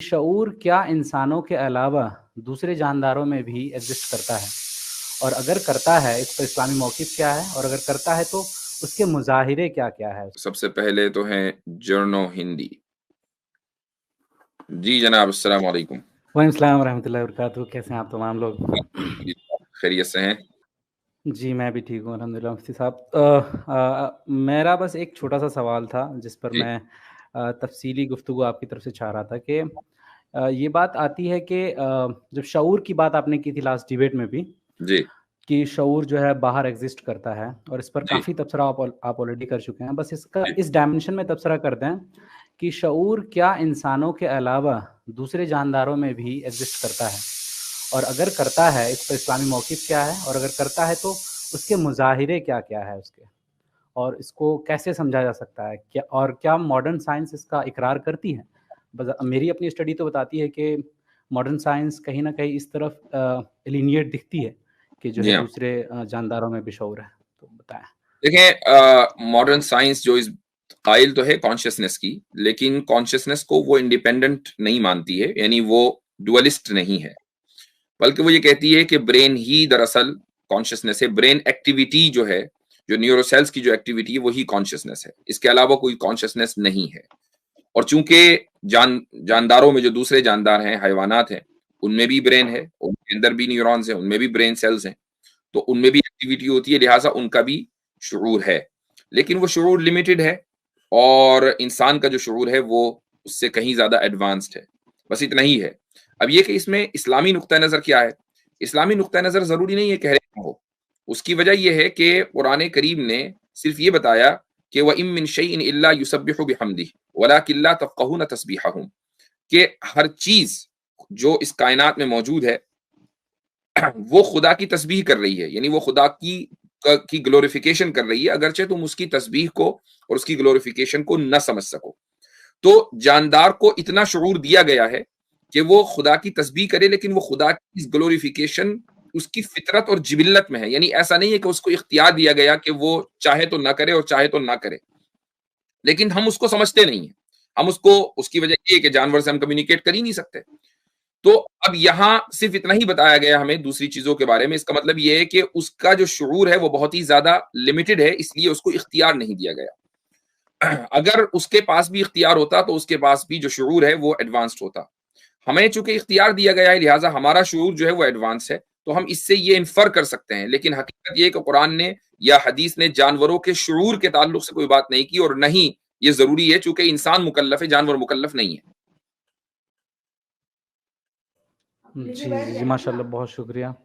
شعور کیا انسانوں کے علاوہ دوسرے جانداروں میں بھی ایگزسٹ کرتا ہے؟ اور اگر کرتا ہے اس پر اسلامی موقف کیا ہے؟ اور اگر کرتا ہے تو اس کے مظاہرے کیا کیا ہے؟ سب سے پہلے تو ہیں جرنو ہندی. جی جناب، السلام علیکم. وعلیکم السلام ورحمۃ اللہ وبرکاتہ. کیسے ہیں آپ تمام لوگ؟ خیریت سے ہیں؟ جی میں بھی ٹھیک ہوں الحمد للہ. مفتی صاحب میرا بس ایک چھوٹا سا سوال تھا جس پر جی میں تفصیلی گفتگو آپ کی طرف سے چاہ رہا تھا کہ یہ بات آتی ہے کہ جب شعور کی بات آپ نے کی تھی لاسٹ ڈیبیٹ میں بھی جی کہ شعور جو ہے باہر ایگزسٹ کرتا ہے، اور اس پر جی کافی تبصرہ آپ آلریڈی کر چکے ہیں. بس جی اس ڈائمنشن میں تبصرہ کر دیں کہ شعور کیا انسانوں کے علاوہ دوسرے جانداروں میں بھی ایگزسٹ کرتا ہے؟ اور اگر کرتا ہے اس پر اسلامی موقف کیا ہے؟ اور اگر کرتا ہے تو اس کے مظاہرے کیا کیا ہے اس کے، اور اس کو کیسے سمجھا جا سکتا ہے کیا، اور کیا ماڈرن سائنس اس کا اقرار کرتی ہے؟ میری اپنی اسٹڈی تو بتاتی ہے کہ ماڈرن سائنس کہیں نہ کہیں اس طرف الینیٹ دکھتی ہے کہ جو جی ہے ہاں. دوسرے جانداروں میں بھی شعور ہے. تو بتائیں. دیکھیں، ماڈرن سائنس جو اس قائل تو ہے کانشیسنس کی، لیکن کانشیسنس کو وہ انڈیپینڈنٹ نہیں مانتی ہے، یعنی وہ ڈوئلسٹ نہیں ہے، بلکہ وہ یہ کہتی ہے کہ برین ہی دراصل کانشیسنس ہے. برین ایکٹیویٹی جو ہے، جو نیورو سیلز کی جو ایکٹیویٹی ہے، وہی کانشیسنس ہے. اس کے علاوہ کوئی کانشیسنس نہیں ہے. اور چونکہ جانداروں میں جو دوسرے جاندار ہیں، حیوانات ہیں، ان میں بھی برین ہے، ان کے اندر بھی نیورونز ہیں، ان میں بھی برین سیلز ہیں، تو ان میں بھی ایکٹیویٹی ہوتی ہے، لہٰذا ان کا بھی شعور ہے. لیکن وہ شعور لمیٹڈ ہے، اور انسان کا جو شعور ہے وہ اس سے کہیں زیادہ ایڈوانسڈ ہے. بس اتنا ہی ہے. اب یہ کہ اس میں اسلامی نقطہ نظر کیا ہے؟ اسلامی نقطہ نظر ضروری نہیں ہے کہ ہر ایک ہو. اس کی وجہ یہ ہے کہ قرآن کریم نے صرف یہ بتایا کہ وَإِن مِّن شَيْءٍ إِلَّا يُسَبِّحُ بِحَمْدِهِ وَلَٰكِن لَّا تَفْقَهُونَ تَسْبِيحَهُمْ، کہ ہر چیز جو اس کائنات میں موجود ہے وہ خدا کی تسبیح کر رہی ہے، یعنی وہ خدا کی گلوریفیکیشن کر رہی ہے، اگرچہ تم اس کی تسبیح کو اور اس کی گلوریفیکیشن کو نہ سمجھ سکو. تو جاندار کو اتنا شعور دیا گیا ہے کہ وہ خدا کی تسبیح کرے، لیکن وہ خدا کی گلوریفیکیشن اس کی فطرت اور جبلت میں ہے. یعنی ایسا نہیں ہے کہ اس کو اختیار دیا گیا کہ وہ چاہے تو نہ کرے اور چاہے تو نہ کرے، لیکن ہم اس کو سمجھتے نہیں ہیں. ہم اس کی وجہ یہ ہے کہ جانور سے ہم کمیونیکیٹ کر ہی نہیں سکتے. تو اب یہاں صرف اتنا ہی بتایا گیا ہمیں دوسری چیزوں کے بارے میں. اس کا مطلب یہ ہے کہ اس کا جو شعور ہے وہ بہت ہی زیادہ لمیٹڈ ہے، اس لیے اس کو اختیار نہیں دیا گیا. اگر اس کے پاس بھی اختیار ہوتا تو اس کے پاس بھی جو شعور ہے وہ ایڈوانسڈ ہوتا. ہمیں چونکہ اختیار دیا گیا ہے، لہٰذا ہمارا شعور جو ہے وہ ایڈوانس ہے، تو ہم اس سے یہ انفر کر سکتے ہیں. لیکن حقیقت یہ ہے کہ قرآن نے یا حدیث نے جانوروں کے شعور کے تعلق سے کوئی بات نہیں کی، اور نہیں یہ ضروری ہے چونکہ انسان مکلف ہے، جانور مکلف نہیں ہے. جی ماشاء اللہ، بہت شکریہ.